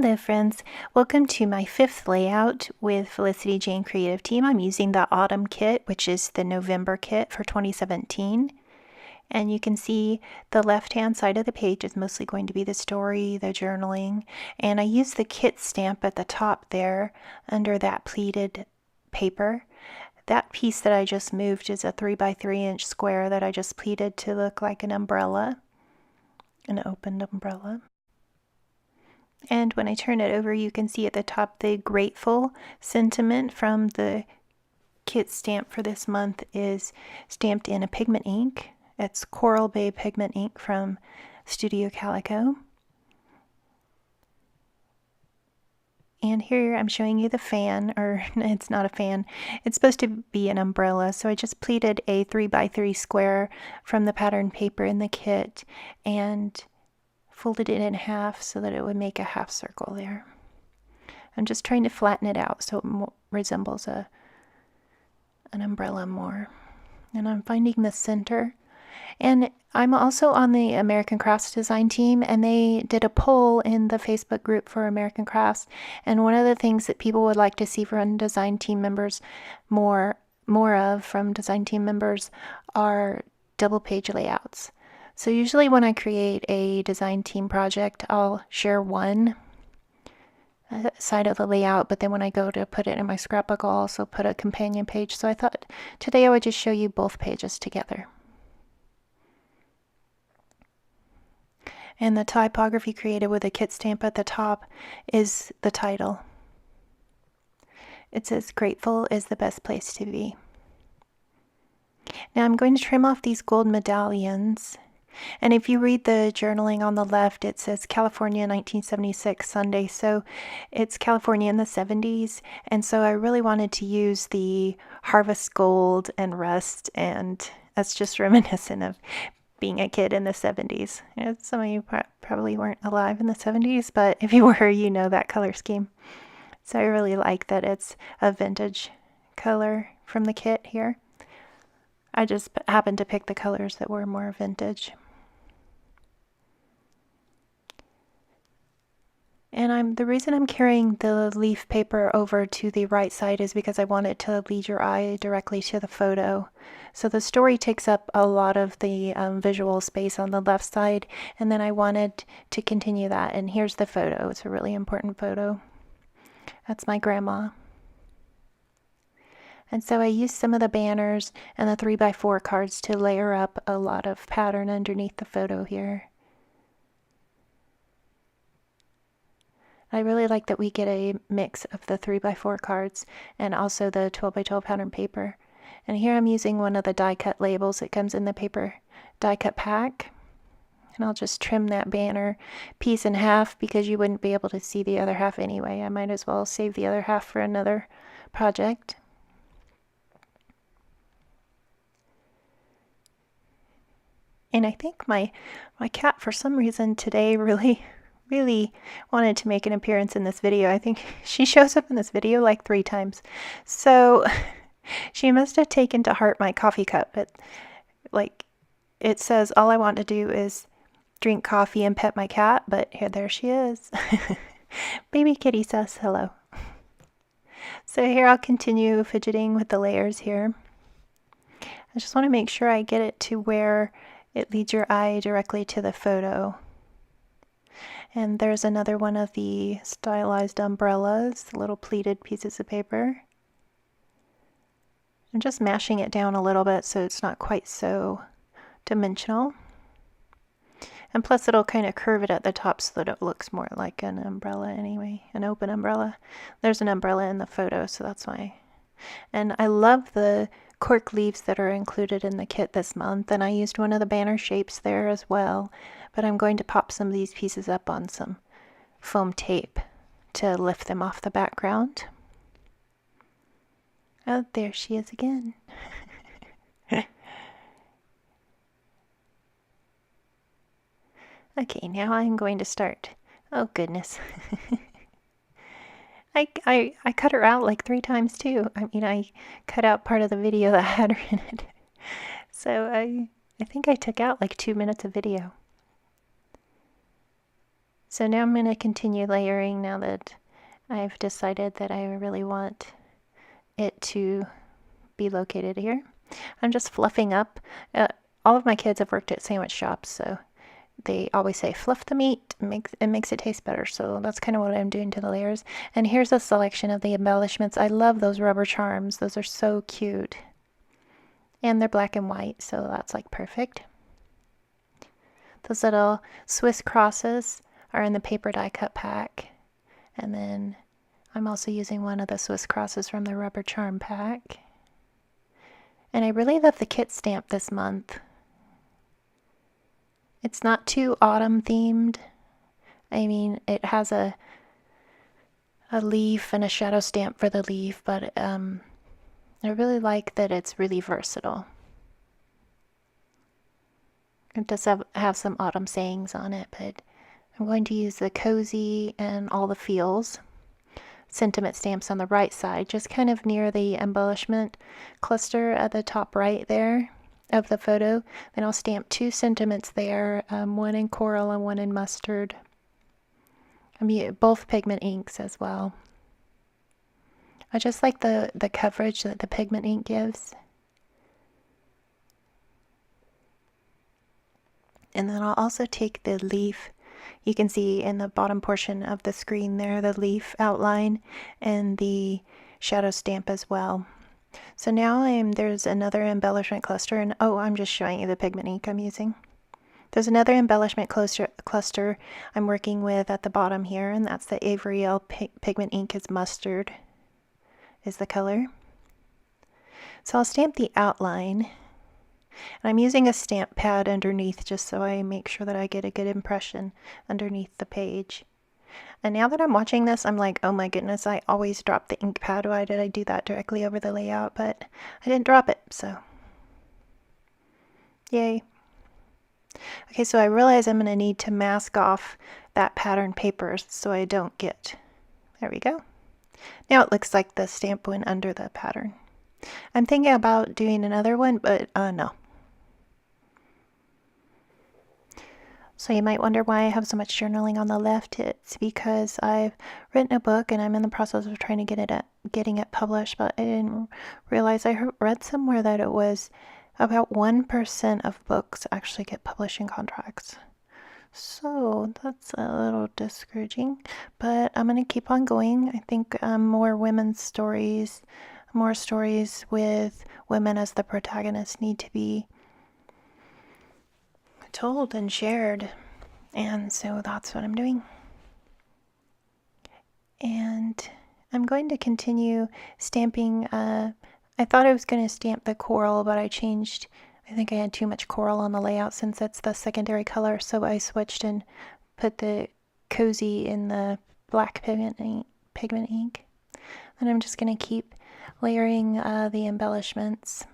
Hello friends, welcome to my 5th layout with Felicity Jane Creative Team. I'm using the Autumn kit, which is the November kit for 2017. And you can see the left-hand side of the page is mostly going to be the story, the journaling, and I use the kit stamp at the top there under that pleated paper. That piece that I just moved is a 3x3" square that I just pleated to look like an umbrella, an opened umbrella. And when I turn it over, you can see at the top the grateful sentiment from the kit stamp for this month is stamped in a pigment ink. It's Coral Bay pigment ink from Studio Calico. And here I'm showing you the fan, or it's not a fan, it's supposed to be an umbrella. So I just pleated a 3x3 square from the pattern paper in the kit and folded it in half so that it would make a half circle there. I'm just trying to flatten it out so it resembles an umbrella more. And I'm finding the center. And I'm also on the American Crafts design team, and they did a poll in the Facebook group for American Crafts. And one of the things that people would like to see from design team members more of from design team members are double page layouts. So usually when I create a design team project, I'll share one side of the layout, but then when I go to put it in my scrapbook, I'll also put a companion page. So I thought today I would just show you both pages together. And the typography created with a kit stamp at the top is the title. It says, "Grateful is the best place to be." Now I'm going to trim off these gold medallions. And if you read the journaling on the left, it says California 1976 Sunday. So it's California in the 70s. And so I really wanted to use the harvest gold and rust. And that's just reminiscent of being a kid in the 70s. You know, some of you probably weren't alive in the 70s, but if you were, you know that color scheme. So I really like that it's a vintage color from the kit here. I just happened to pick the colors that were more vintage. And the reason I'm carrying the leaf paper over to the right side is because I want it to lead your eye directly to the photo. So the story takes up a lot of the visual space on the left side, and then I wanted to continue that. And here's the photo. It's a really important photo. That's my grandma. And so I used some of the banners and the 3x4 cards to layer up a lot of pattern underneath the photo here. I really like that we get a mix of the 3x4 cards and also the 12x12 pattern paper. And here I'm using one of the die cut labels that comes in the paper die cut pack. And I'll just trim that banner piece in half because you wouldn't be able to see the other half anyway. I might as well save the other half for another project. And I think my cat, for some reason today, really wanted to make an appearance in this video. I think she shows up in this video like 3 times. So she must have taken to heart my coffee cup. But like it says, all I want to do is drink coffee and pet my cat. But here, there she is. Baby kitty says hello. So here I'll continue fidgeting with the layers here. I just want to make sure I get it to where it leads your eye directly to the photo. And there's another one of the stylized umbrellas, little pleated pieces of paper. I'm just mashing it down a little bit so it's not quite so dimensional. And plus it'll kind of curve it at the top so that it looks more like an umbrella anyway, an open umbrella. There's an umbrella in the photo, so that's why. And I love the cork leaves that are included in the kit this month, and I used one of the banner shapes there as well, but I'm going to pop some of these pieces up on some foam tape to lift them off the background. Oh, there she is again. Okay, now I'm going to start. Oh goodness. I cut her out like 3 times too. I mean, I cut out part of the video that had her in it. So I think I took out like 2 minutes of video. So now I'm going to continue layering now that I've decided that I really want it to be located here. I'm just fluffing up. All of my kids have worked at sandwich shops, so they always say fluff the meat, it makes it taste better. So that's kind of what I'm doing to the layers. And here's a selection of the embellishments. I love those rubber charms. Those are so cute. And they're black and white, so that's like perfect. Those little Swiss crosses are in the paper die cut pack. And then I'm also using one of the Swiss crosses from the rubber charm pack. And I really love the kit stamp this month. It's not too autumn themed. I mean, it has a leaf and a shadow stamp for the leaf, but I really like that it's really versatile. It does have some autumn sayings on it, but I'm going to use the cozy and all the feels sentiment stamps on the right side, just kind of near the embellishment cluster at the top right there of the photo. Then I'll stamp 2 sentiments there, one in coral and one in mustard. Both pigment inks as well. I just like the coverage that the pigment ink gives. And then I'll also take the leaf. You can see in the bottom portion of the screen there, the leaf outline and the shadow stamp as well. So now there's another embellishment cluster, and I'm just showing you the pigment ink I'm using. There's another embellishment cluster I'm working with at the bottom here, and that's the Avriel pigment ink is mustard is the color. So I'll stamp the outline, and I'm using a stamp pad underneath just so I make sure that I get a good impression underneath the page. And now that I'm watching this, I'm like, oh my goodness, I always drop the ink pad. Why did I do that directly over the layout? But I didn't drop it, so yay. Okay, so I realize I'm going to need to mask off that pattern paper so I don't get, there we go. Now it looks like the stamp went under the pattern. I'm thinking about doing another one, but no. So you might wonder why I have so much journaling on the left. It's because I've written a book and I'm in the process of trying to getting it published, but I didn't realize I read somewhere that it was about 1% of books actually get publishing contracts. So that's a little discouraging, but I'm going to keep on going. I think more women's stories, more stories with women as the protagonists need to be told and shared, and so that's what I'm doing. And I'm going to continue stamping. I thought I was going to stamp the coral, but I changed. I think I had too much coral on the layout since it's the secondary color, so I switched and put the cozy in the black pigment ink. And I'm just going to keep layering the embellishments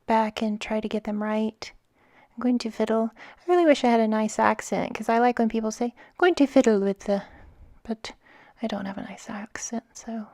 back and try to get them right. I'm going to fiddle. I really wish I had a nice accent, because I like when people say, I'm going to fiddle with the, but I don't have a nice accent, so.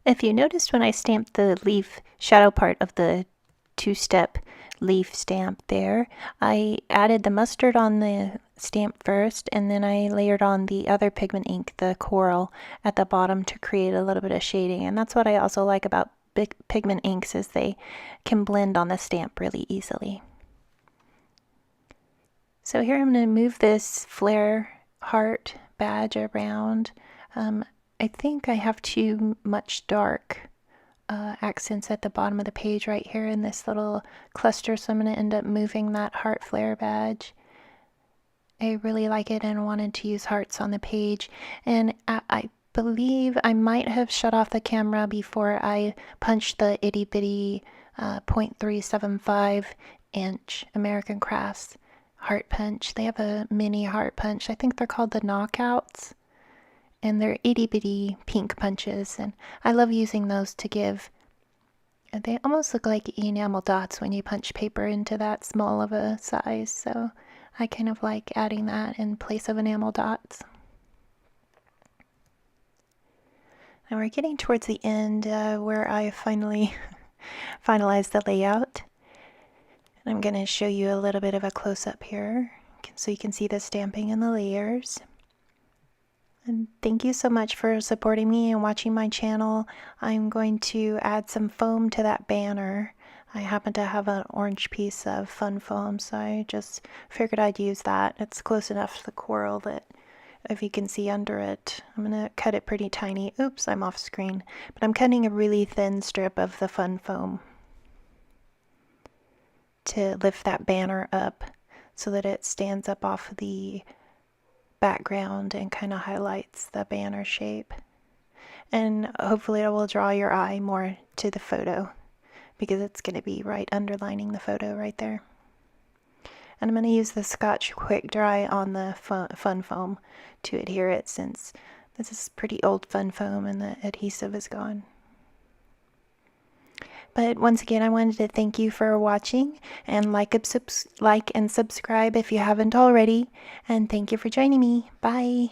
If you noticed when I stamped the leaf shadow part of the 2-step leaf stamp there, I added the mustard on the stamp first, and then I layered on the other pigment ink, the coral, at the bottom to create a little bit of shading. And that's what I also like about big pigment inks, is they can blend on the stamp really easily. So here I'm going to move this flare heart badge around. I think I have too much dark accents at the bottom of the page right here in this little cluster, so I'm going to end up moving that heart flare badge. I really like it and wanted to use hearts on the page, and I believe I might have shut off the camera before I punched the itty bitty 0.375 inch American Crafts heart punch. They have a mini heart punch. I think they're called the knockouts, and they're itty bitty pink punches, and I love using those to give. They almost look like enamel dots when you punch paper into that small of a size, so I kind of like adding that in place of enamel dots. And we're getting towards the end where I finally finalized the layout. And I'm going to show you a little bit of a close-up here so you can see the stamping and the layers. And thank you so much for supporting me and watching my channel. I'm going to add some foam to that banner. I happen to have an orange piece of fun foam, so I just figured I'd use that. It's close enough to the coral that if you can see under it, I'm going to cut it pretty tiny. Oops, I'm off screen. But I'm cutting a really thin strip of the fun foam to lift that banner up so that it stands up off the background and kind of highlights the banner shape. And hopefully it will draw your eye more to the photo because it's going to be right underlining the photo right there. And I'm going to use the Scotch Quick Dry on the fun foam to adhere it, since this is pretty old fun foam and the adhesive is gone. But once again, I wanted to thank you for watching, and like and subscribe if you haven't already. And thank you for joining me. Bye.